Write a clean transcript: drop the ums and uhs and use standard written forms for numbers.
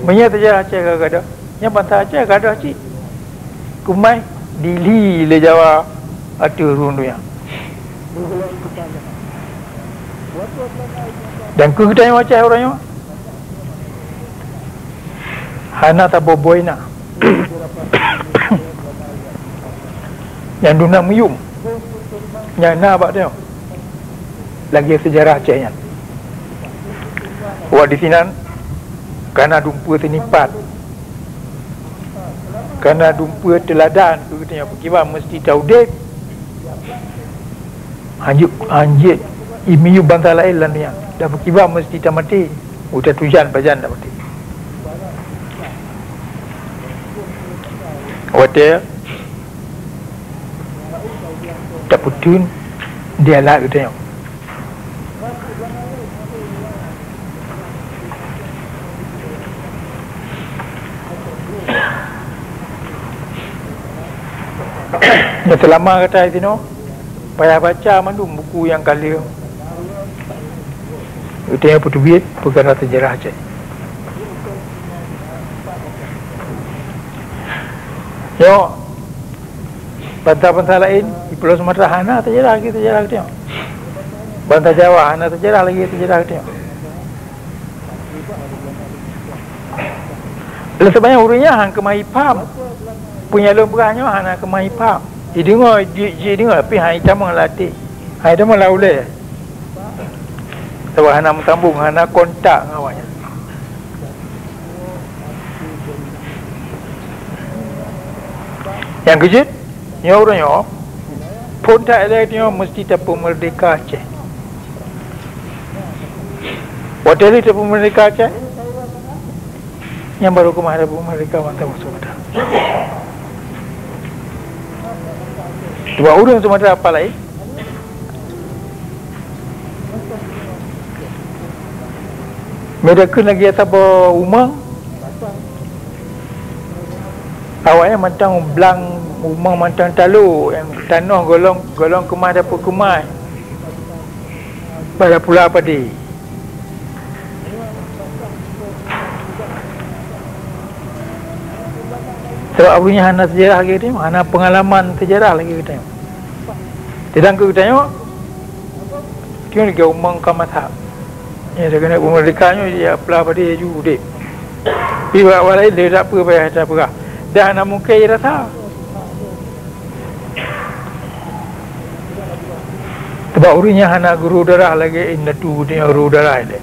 Banyak saja Aceh kagak ada. Yang pantai Aceh kagak ada cik. Kumai dili le Jawa atur rundunya. Dan ku kita yang Aceh orangnya. Hana tak boboina. Yang duna muyum. Yang na bak dia. Lagi sejarah Acehnya. Wah di sini karena dumpa senipat, karena dumpa teladan tu katanya perkibar mesti tahu dek anjit imiu bantah lain lah ni dah perkibar mesti tak mati udah tujan bajan tak mati wadah tak putun dia lah katanya. Ya selama kata itu no, payah baca mandu buku yang kali itu yang pertubit perkara sejarah Aceh. Yo, bantah-bantah lain di Pulau Sumatera hana sejarah lagi sejarah kita. Bantah Jawa hana sejarah lagi sejarah kita. Sebenarnya urunya hang kemahipam punya lemperahnya hana kemahipam. Dia dengar tapi hai camang latih. Hai dah malah uleh. Sebab hana mentambung, hana kontak ngawanya. Yang kejut, yang orangnya pun tak ada dia mesti tapu merdeka Aceh. Hotel itu tapu merdeka Aceh. Yang baru kemarin tapu merdeka mantap Sumatera. Dua orang Sumatera apa lain? Mereka lagi atas rumah. Awalnya macam belang rumah macam talu yang tanah golong kemah dapur kemah pada Pulau Padi. Sebab abunya hana sejarah lagi tengok, hana pengalaman sejarah lagi kita tengok. Tidak kita tengok, dia lagi umang kamat. Ya, dia kena pemerdekaannya dia Pulau Padi juga dek. Iwak walai dia tak apa payah tak apa. Dah nak mungkin rasa. Sebab urinya hana guru darah lagi inna tu dia guru darah dia.